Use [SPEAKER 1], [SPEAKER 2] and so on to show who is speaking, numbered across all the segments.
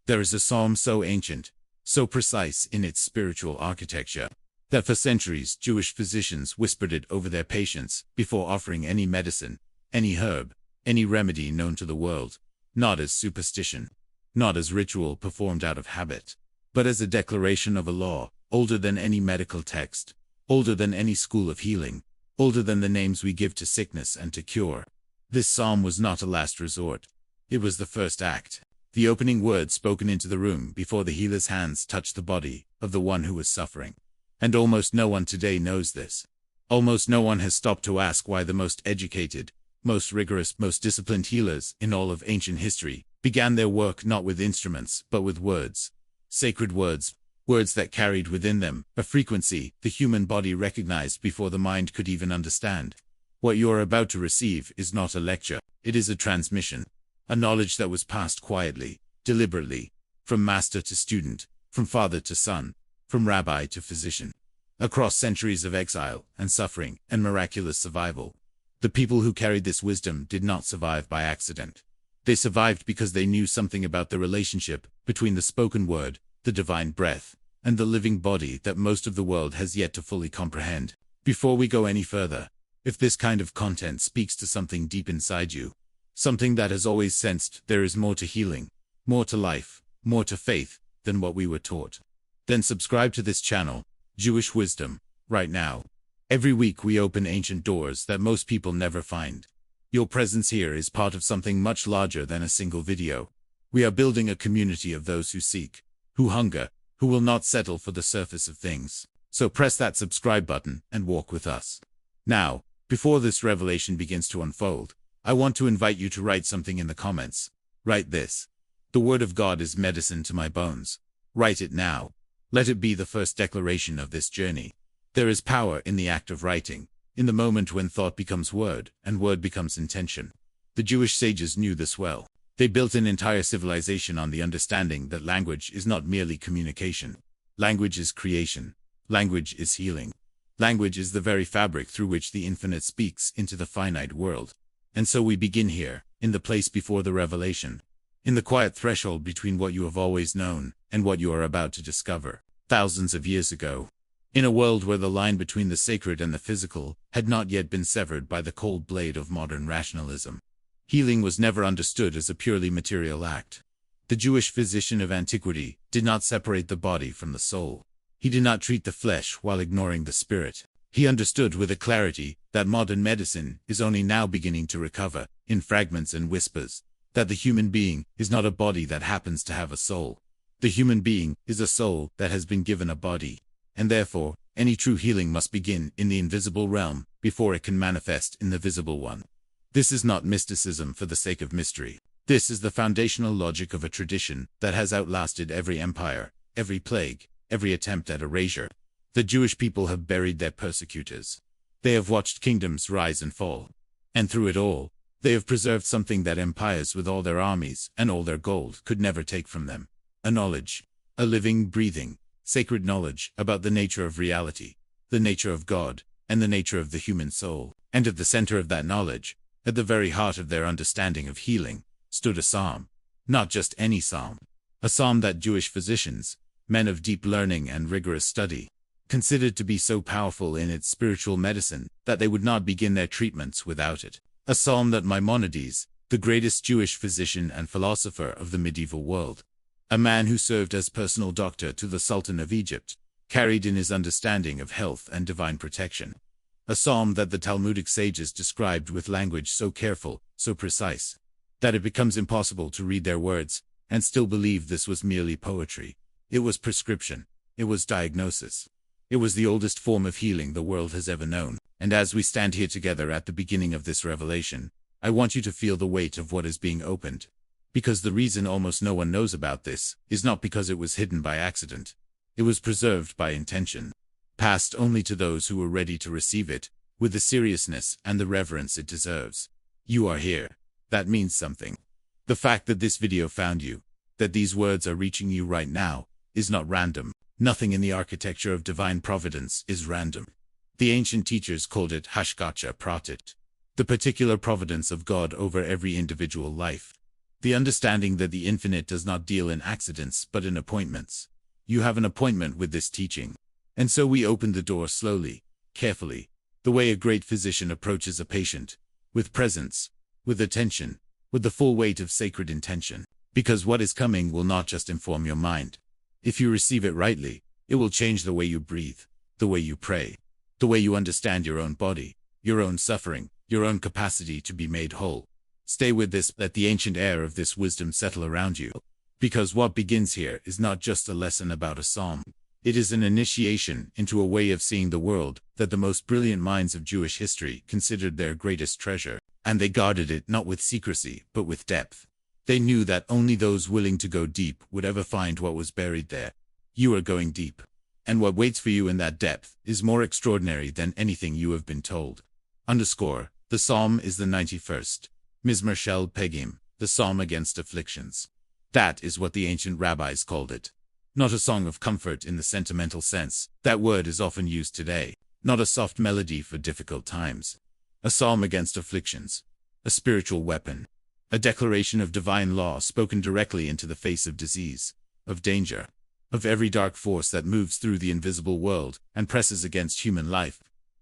[SPEAKER 1] There is a psalm so ancient, so precise in its spiritual architecture, that for centuries Jewish physicians whispered it over their patients before offering any medicine, any herb, any remedy known to the world, not as superstition, not as ritual performed out of habit, but as a declaration of a law, older than any medical text, older than any school of healing, older than the names we give to sickness and to cure. This psalm was not a last resort. It was the first act, the opening word spoken into the room before the healer's hands touched the body of the one who was suffering. And almost no one today knows this. Almost no one has stopped to ask why the most educated, most rigorous, most disciplined healers in all of ancient history began their work not with instruments but with words. Sacred words, words that carried within them a frequency the human body recognized before the mind could even understand. What you are about to receive is not a lecture, it is a transmission, a knowledge that was passed quietly, deliberately, from master to student, from father to son, from rabbi to physician, across centuries of exile and suffering and miraculous survival. The people who carried this wisdom did not survive by accident. They survived because they knew something about the relationship between the spoken word, the divine breath, and the living body that most of the world has yet to fully comprehend. Before we go any further, if this kind of content speaks to something deep inside you, something that has always sensed there is more to healing, more to life, more to faith than what we were taught, then subscribe to this channel, Jewish Wisdom, right now. Every week we open ancient doors that most people never find. Your presence here is part of something much larger than a single video. We are building a community of those who seek, who hunger, who will not settle for the surface of things. So press that subscribe button and walk with us. Now, before this revelation begins to unfold, I want to invite you to write something in the comments. Write this: "The word of God is medicine to my bones." Write it now. Let it be the first declaration of this journey. There is power in the act of writing, in the moment when thought becomes word and word becomes intention. The Jewish sages knew this well. They built an entire civilization on the understanding that language is not merely communication. Language is creation. Language is healing. Language is the very fabric through which the infinite speaks into the finite world. And so we begin here, in the place before the revelation, in the quiet threshold between what you have always known and what you are about to discover. Thousands of years ago, in a world where the line between the sacred and the physical had not yet been severed by the cold blade of modern rationalism, healing was never understood as a purely material act. The Jewish physician of antiquity did not separate the body from the soul. He did not treat the flesh while ignoring the spirit. He understood with a clarity that modern medicine is only now beginning to recover, in fragments and whispers, that the human being is not a body that happens to have a soul. The human being is a soul that has been given a body, and therefore, any true healing must begin in the invisible realm before it can manifest in the visible one. This is not mysticism for the sake of mystery. This is the foundational logic of a tradition that has outlasted every empire, every plague, every attempt at erasure. The Jewish people have buried their persecutors. They have watched kingdoms rise and fall. And through it all, they have preserved something that empires with all their armies and all their gold could never take from them: a knowledge, a living, breathing, sacred knowledge about the nature of reality, the nature of God, and the nature of the human soul. And at the center of that knowledge, at the very heart of their understanding of healing, stood a psalm. Not just any psalm. A psalm that Jewish physicians, men of deep learning and rigorous study, considered to be so powerful in its spiritual medicine that they would not begin their treatments without it. A psalm that Maimonides, the greatest Jewish physician and philosopher of the medieval world, a man who served as personal doctor to the Sultan of Egypt, carried in his understanding of health and divine protection. A psalm that the Talmudic sages described with language so careful, so precise, that it becomes impossible to read their words and still believe this was merely poetry. It was prescription. It was diagnosis. It was the oldest form of healing the world has ever known. And as we stand here together at the beginning of this revelation, I want you to feel the weight of what is being opened. Because the reason almost no one knows about this is not because it was hidden by accident. It was preserved by intention, passed only to those who were ready to receive it, with the seriousness and the reverence it deserves. You are here. That means something. The fact that this video found you, that these words are reaching you right now, is not random. Nothing in the architecture of divine providence is random. The ancient teachers called it hashgacha pratit, the particular providence of God over every individual life. The understanding that the infinite does not deal in accidents but in appointments. You have an appointment with this teaching. And so we opened the door slowly, carefully, the way a great physician approaches a patient, with presence, with attention, with the full weight of sacred intention. Because what is coming will not just inform your mind. If you receive it rightly, it will change the way you breathe, the way you pray, the way you understand your own body, your own suffering, your own capacity to be made whole. Stay with this, let the ancient air of this wisdom settle around you. Because what begins here is not just a lesson about a psalm. It is an initiation into a way of seeing the world that the most brilliant minds of Jewish history considered their greatest treasure, and they guarded it not with secrecy, but with depth. They knew that only those willing to go deep would ever find what was buried there. You are going deep. And what waits for you in that depth is more extraordinary than anything you have been told. The psalm is the 91st. Mizmor Pegim, the psalm against afflictions. That is what the ancient rabbis called it. Not a song of comfort in the sentimental sense that word is often used today. Not a soft melody for difficult times. A psalm against afflictions. A spiritual weapon. A declaration of divine law spoken directly into the face of disease, of danger, of every dark force that moves through the invisible world and presses against human life.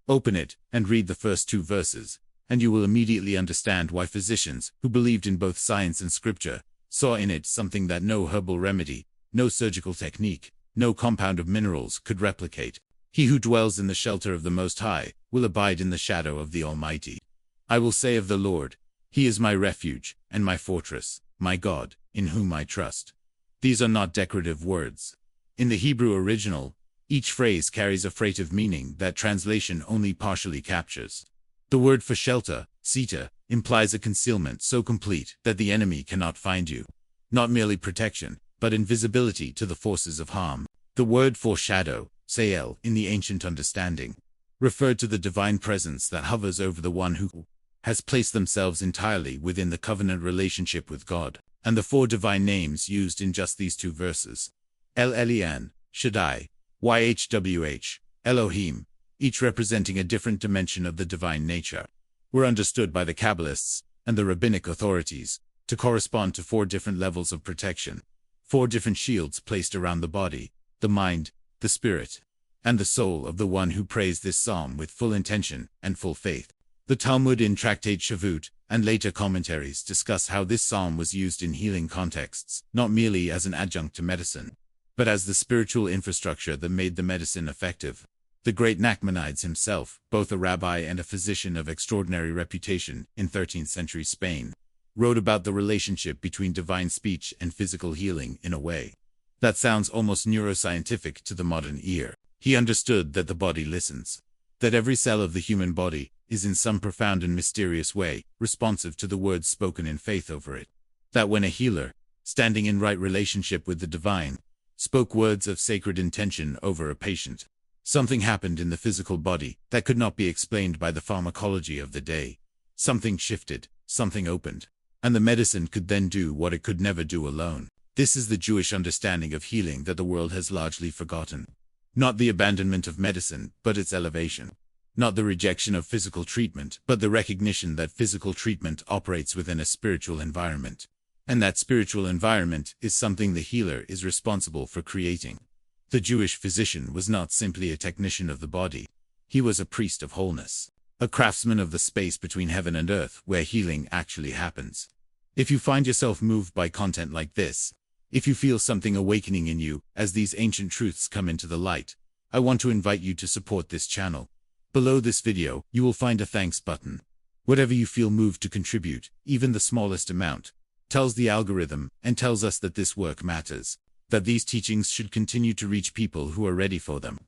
[SPEAKER 1] Open it and read the first 2 verses, and you will immediately understand why physicians, who believed in both science and scripture, saw in it something that no herbal remedy, no surgical technique, no compound of minerals could replicate. He who dwells in the shelter of the Most High will abide in the shadow of the Almighty. I will say of the Lord, He is my refuge and my fortress, my God, in whom I trust. These are not decorative words. In the Hebrew original, each phrase carries a freight of meaning that translation only partially captures. The word for shelter, sita, implies a concealment so complete that the enemy cannot find you. Not merely protection, but invisibility to the forces of harm. The word for shadow, sael, in the ancient understanding, referred to the divine presence that hovers over the one who has placed themselves entirely within the covenant relationship with God. And the 4 divine names used in just these 2 verses, El Elyon, Shaddai, YHWH, Elohim, each representing a different dimension of the divine nature, were understood by the Kabbalists and the rabbinic authorities to correspond to 4 different levels of protection, 4 different shields placed around the body, the mind, the spirit, and the soul of the one who prays this psalm with full intention and full faith. The Talmud in Tractate Shavut and later commentaries discuss how this psalm was used in healing contexts, not merely as an adjunct to medicine, but as the spiritual infrastructure that made the medicine effective. The great Nachmanides himself, both a rabbi and a physician of extraordinary reputation in 13th century Spain, wrote about the relationship between divine speech and physical healing in a way that sounds almost neuroscientific to the modern ear. He understood that the body listens, that every cell of the human body is in some profound and mysterious way responsive to the words spoken in faith over it. That when a healer, standing in right relationship with the divine, spoke words of sacred intention over a patient, something happened in the physical body that could not be explained by the pharmacology of the day. Something shifted, something opened, and the medicine could then do what it could never do alone. This is the Jewish understanding of healing that the world has largely forgotten. Not the abandonment of medicine, but its elevation. Not the rejection of physical treatment, but the recognition that physical treatment operates within a spiritual environment. And that spiritual environment is something the healer is responsible for creating. The Jewish physician was not simply a technician of the body. He was a priest of wholeness, a craftsman of the space between heaven and earth where healing actually happens. If you find yourself moved by content like this, if you feel something awakening in you as these ancient truths come into the light, I want to invite you to support this channel. Below this video, you will find a thanks button. Whatever you feel moved to contribute, even the smallest amount, tells the algorithm and tells us that this work matters, that these teachings should continue to reach people who are ready for them.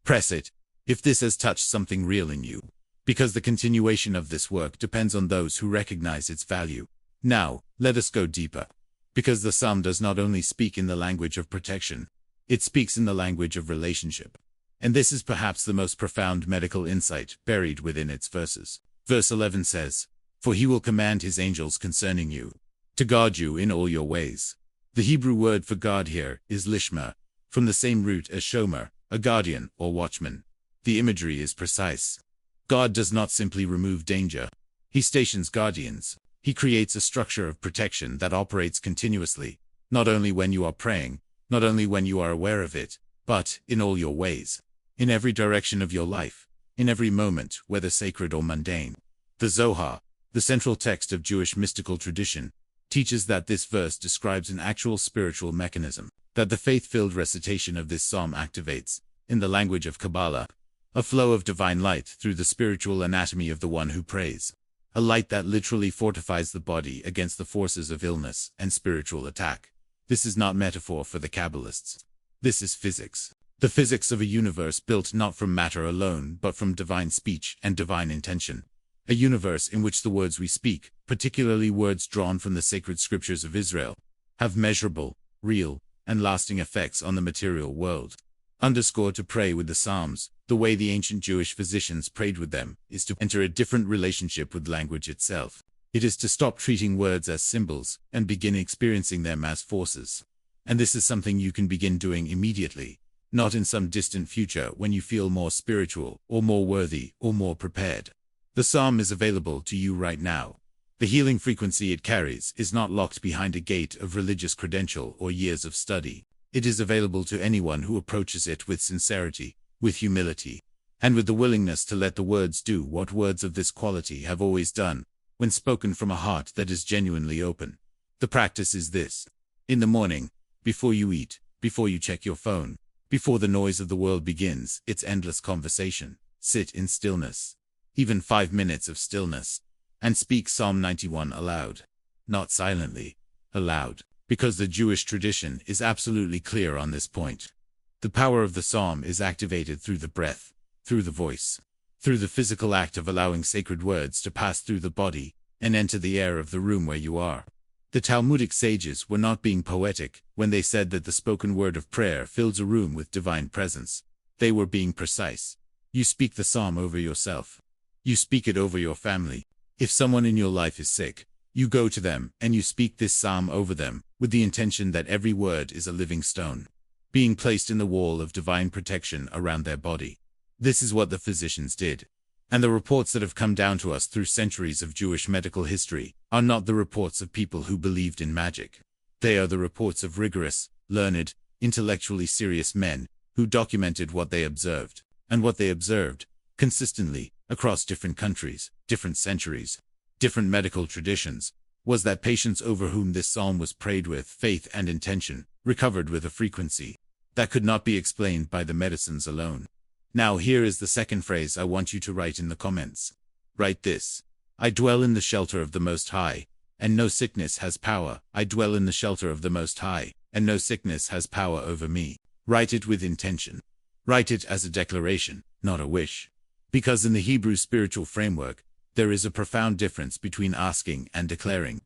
[SPEAKER 1] Press it, if this has touched something real in you, because the continuation of this work depends on those who recognize its value. Now, let us go deeper. Because the psalm does not only speak in the language of protection, it speaks in the language of relationship. And this is perhaps the most profound medical insight buried within its verses. Verse 11 says, "For he will command his angels concerning you, to guard you in all your ways." The Hebrew word for guard here is lishmer, from the same root as shomer, a guardian or watchman. The imagery is precise. God does not simply remove danger. He stations guardians, He creates a structure of protection that operates continuously, not only when you are praying, not only when you are aware of it, but in all your ways, in every direction of your life, in every moment, whether sacred or mundane. The Zohar, the central text of Jewish mystical tradition, teaches that this verse describes an actual spiritual mechanism that the faith-filled recitation of this psalm activates, in the language of Kabbalah, a flow of divine light through the spiritual anatomy of the one who prays, a light that literally fortifies the body against the forces of illness and spiritual attack. This is not metaphor for the Kabbalists. This is physics. The physics of a universe built not from matter alone but from divine speech and divine intention. A universe in which the words we speak, particularly words drawn from the sacred scriptures of Israel, have measurable, real, and lasting effects on the material world. Underscore to pray with the Psalms, the way the ancient Jewish physicians prayed with them, is to enter a different relationship with language itself. It is to stop treating words as symbols and begin experiencing them as forces. And this is something you can begin doing immediately, not in some distant future when you feel more spiritual, or more worthy, or more prepared. The psalm is available to you right now. The healing frequency it carries is not locked behind a gate of religious credential or years of study. It is available to anyone who approaches it with sincerity, with humility, and with the willingness to let the words do what words of this quality have always done, when spoken from a heart that is genuinely open. The practice is this. In the morning, before you eat, before you check your phone, before the noise of the world begins its endless conversation, sit in stillness, even 5 minutes of stillness, and speak Psalm 91 aloud. Not silently, aloud, because the Jewish tradition is absolutely clear on this point. The power of the psalm is activated through the breath, through the voice, through the physical act of allowing sacred words to pass through the body and enter the air of the room where you are. The Talmudic sages were not being poetic when they said that the spoken word of prayer fills a room with divine presence. They were being precise. You speak the psalm over yourself. You speak it over your family. If someone in your life is sick, you go to them and you speak this psalm over them, with the intention that every word is a living stone, being placed in the wall of divine protection around their body. This is what the physicians did. And the reports that have come down to us through centuries of Jewish medical history are not the reports of people who believed in magic. They are the reports of rigorous, learned, intellectually serious men who documented what they observed, and what they observed, consistently, across different countries, different centuries, different medical traditions, was that patients over whom this psalm was prayed with faith and intention recovered with a frequency that could not be explained by the medicines alone. Now here is the second phrase I want you to write in the comments. Write this. I dwell in the shelter of the Most High, and no sickness has power. I dwell in the shelter of the Most High, and no sickness has power over me. Write it with intention. Write it as a declaration, not a wish. Because in the Hebrew spiritual framework, there is a profound difference between asking and declaring.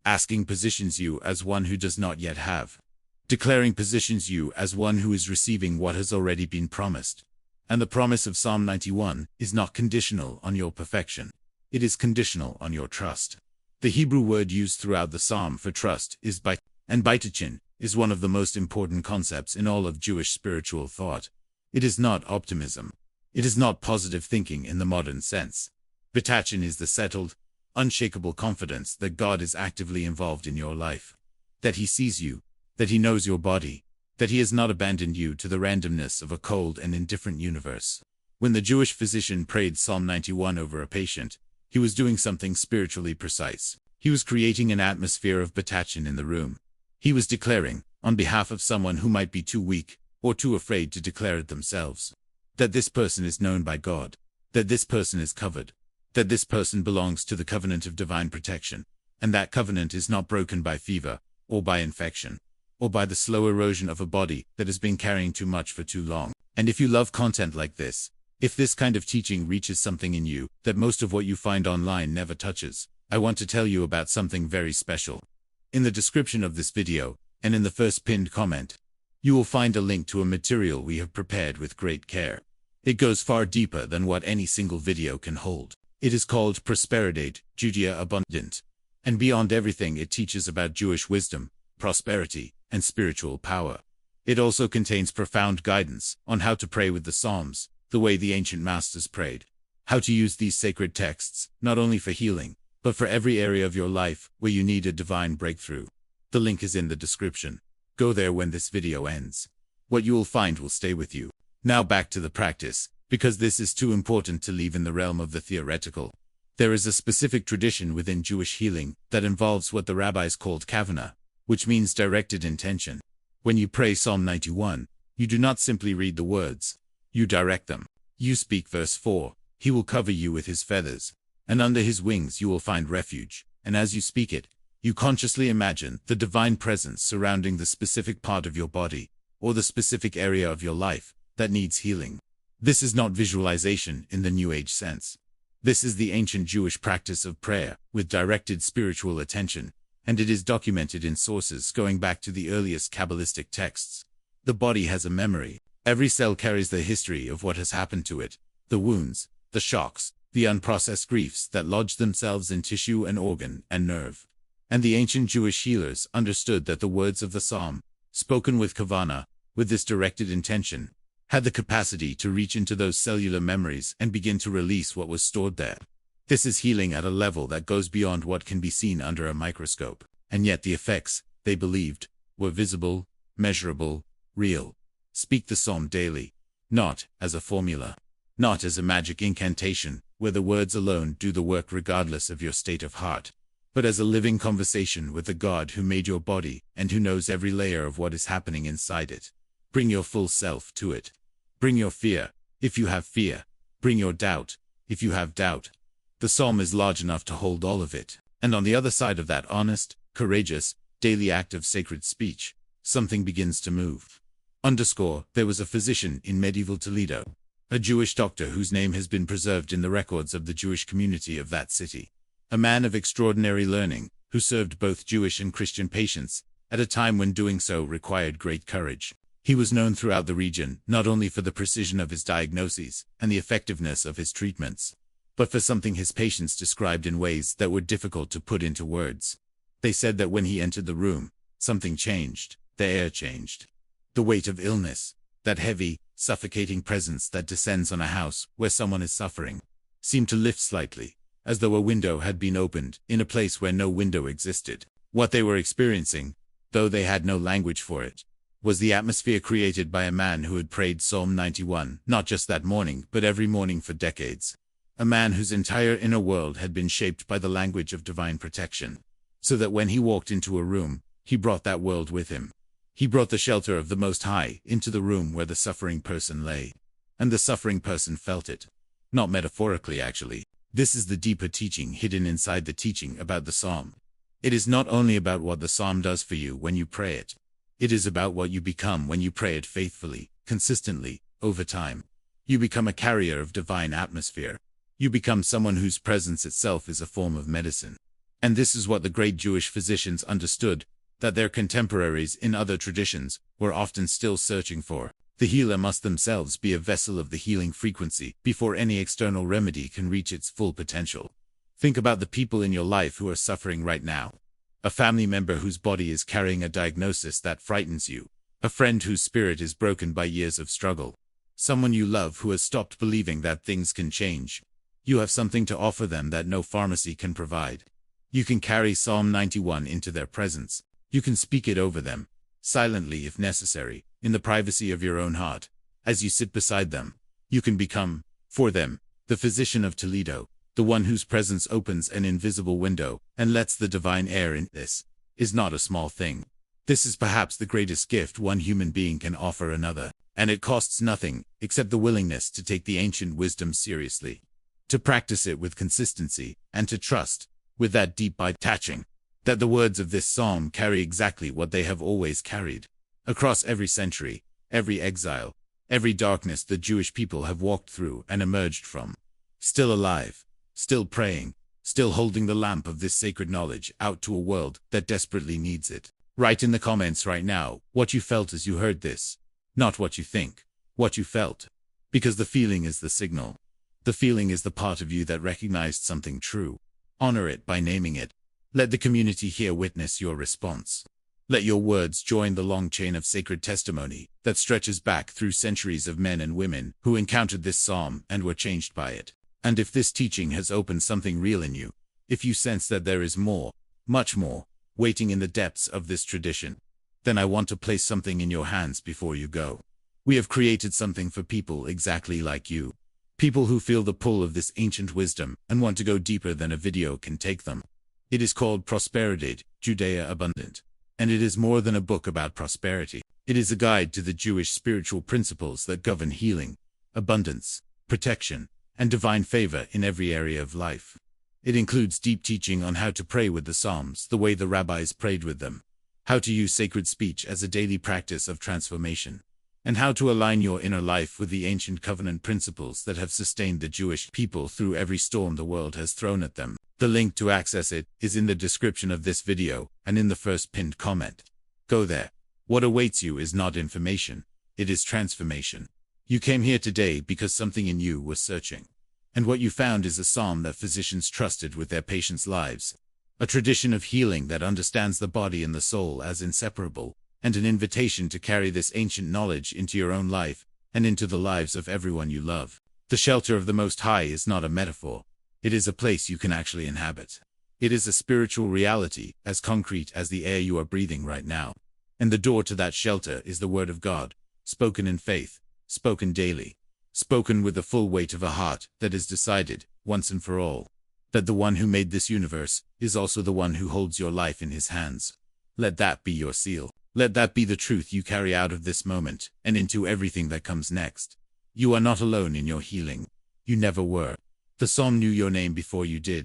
[SPEAKER 1] Asking positions you as one who does not yet have. Declaring positions you as one who is receiving what has already been promised. And the promise of Psalm 91 is not conditional on your perfection. It is conditional on your trust. The Hebrew word used throughout the psalm for trust is bait, and baitachin is one of the most important concepts in all of Jewish spiritual thought. It is not optimism. It is not positive thinking in the modern sense. Bitachon is the settled, unshakable confidence that God is actively involved in your life, that He sees you, that He knows your body, that He has not abandoned you to the randomness of a cold and indifferent universe. When the Jewish physician prayed Psalm 91 over a patient, he was doing something spiritually precise. He was creating an atmosphere of bitachon in the room. He was declaring, on behalf of someone who might be too weak or too afraid to declare it themselves, that this person is known by God, that this person is covered, that this person belongs to the covenant of divine protection, and that covenant is not broken by fever, or by infection, or by the slow erosion of a body that has been carrying too much for too long. And if you love content like this, if this kind of teaching reaches something in you that most of what you find online never touches, I want to tell you about something very special. In the description of this video, and in the first pinned comment, you will find a link to a material we have prepared with great care. It goes far deeper than what any single video can hold. It is called Prosperidade, Judea Abundant, and beyond everything it teaches about Jewish wisdom, prosperity, and spiritual power. It also contains profound guidance on how to pray with the Psalms, the way the ancient masters prayed, how to use these sacred texts, not only for healing, but for every area of your life where you need a divine breakthrough. The link is in the description. Go there when this video ends. What you will find will stay with you. Now back to the practice, because this is too important to leave in the realm of the theoretical. There is a specific tradition within Jewish healing that involves what the rabbis called kavanah, which means directed intention. When you pray Psalm 91, you do not simply read the words. You direct them. You speak verse 4, He will cover you with His feathers, and under His wings you will find refuge. And as you speak it, you consciously imagine the divine presence surrounding the specific part of your body, or the specific area of your life, that needs healing. This is not visualization in the New Age sense. This is the ancient Jewish practice of prayer, with directed spiritual attention, and it is documented in sources going back to the earliest Kabbalistic texts. The body has a memory. Every cell carries the history of what has happened to it, the wounds, the shocks, the unprocessed griefs that lodge themselves in tissue and organ and nerve. And the ancient Jewish healers understood that the words of the psalm, spoken with kavanah, with this directed intention, had the capacity to reach into those cellular memories and begin to release what was stored there. This is healing at a level that goes beyond what can be seen under a microscope, and yet the effects, they believed, were visible, measurable, real. Speak the psalm daily, not as a formula, not as a magic incantation, where the words alone do the work regardless of your state of heart, but as a living conversation with the God who made your body and who knows every layer of what is happening inside it. Bring your full self to it. Bring your fear, if you have fear. Bring your doubt, if you have doubt. The psalm is large enough to hold all of it. And on the other side of that honest, courageous, daily act of sacred speech, something begins to move. There was a physician in medieval Toledo, a Jewish doctor whose name has been preserved in the records of the Jewish community of that city. A man of extraordinary learning, who served both Jewish and Christian patients, at a time when doing so required great courage. He was known throughout the region not only for the precision of his diagnoses and the effectiveness of his treatments, but for something his patients described in ways that were difficult to put into words. They said that when he entered the room, something changed. The air changed. The weight of illness, that heavy, suffocating presence that descends on a house where someone is suffering, seemed to lift slightly, as though a window had been opened in a place where no window existed. What they were experiencing, though they had no language for it, was the atmosphere created by a man who had prayed Psalm 91, not just that morning, but every morning for decades. A man whose entire inner world had been shaped by the language of divine protection, so that when he walked into a room, he brought that world with him. He brought the shelter of the Most High into the room where the suffering person lay. And the suffering person felt it. Not metaphorically, actually. This is the deeper teaching hidden inside the teaching about the psalm. It is not only about what the psalm does for you when you pray it. It is about what you become when you pray it faithfully, consistently, over time. You become a carrier of divine atmosphere. You become someone whose presence itself is a form of medicine. And this is what the great Jewish physicians understood, that their contemporaries in other traditions were often still searching for. The healer must themselves be a vessel of the healing frequency before any external remedy can reach its full potential. Think about the people in your life who are suffering right now. A family member whose body is carrying a diagnosis that frightens you. A friend whose spirit is broken by years of struggle. Someone you love who has stopped believing that things can change. You have something to offer them that no pharmacy can provide. You can carry Psalm 91 into their presence. You can speak it over them, silently if necessary, in the privacy of your own heart. As you sit beside them, you can become, for them, the physician of Toledo, the one whose presence opens an invisible window and lets the divine air in. This is not a small thing. This is perhaps the greatest gift one human being can offer another, and it costs nothing except the willingness to take the ancient wisdom seriously, to practice it with consistency, and to trust, with that deep attaching, that the words of this psalm carry exactly what they have always carried. Across every century, every exile, every darkness the Jewish people have walked through and emerged from. Still alive, still praying, still holding the lamp of this sacred knowledge out to a world that desperately needs it. Write in the comments right now what you felt as you heard this. Not what you think, what you felt. Because the feeling is the signal. The feeling is the part of you that recognized something true. Honor it by naming it. Let the community here witness your response. Let your words join the long chain of sacred testimony that stretches back through centuries of men and women who encountered this psalm and were changed by it. And if this teaching has opened something real in you, If you sense that there is more, much more, waiting in the depths of this tradition, then I want to place something in your hands before you go. We have created something for people exactly like you. People who feel the pull of this ancient wisdom and want to go deeper than a video can take them. It is called Prosperidad, Judea Abundant. And it is more than a book about prosperity. It is a guide to the Jewish spiritual principles that govern healing, abundance, protection, and divine favor in every area of life. It includes deep teaching on how to pray with the Psalms the way the rabbis prayed with them, how to use sacred speech as a daily practice of transformation, and how to align your inner life with the ancient covenant principles that have sustained the Jewish people through every storm the world has thrown at them. The link to access it is in the description of this video and in the first pinned comment. Go there. What awaits you is not information, it is transformation. You came here today because something in you was searching. And what you found is a psalm that physicians trusted with their patients' lives, a tradition of healing that understands the body and the soul as inseparable, and an invitation to carry this ancient knowledge into your own life and into the lives of everyone you love. The shelter of the Most High is not a metaphor. It is a place you can actually inhabit. It is a spiritual reality, as concrete as the air you are breathing right now. And the door to that shelter is the Word of God, spoken in faith, spoken daily, spoken with the full weight of a heart that is decided, once and for all, that the one who made this universe is also the one who holds your life in his hands. Let that be your seal. Let that be the truth you carry out of this moment and into everything that comes next. You are not alone in your healing. You never were. The psalm knew your name before you did.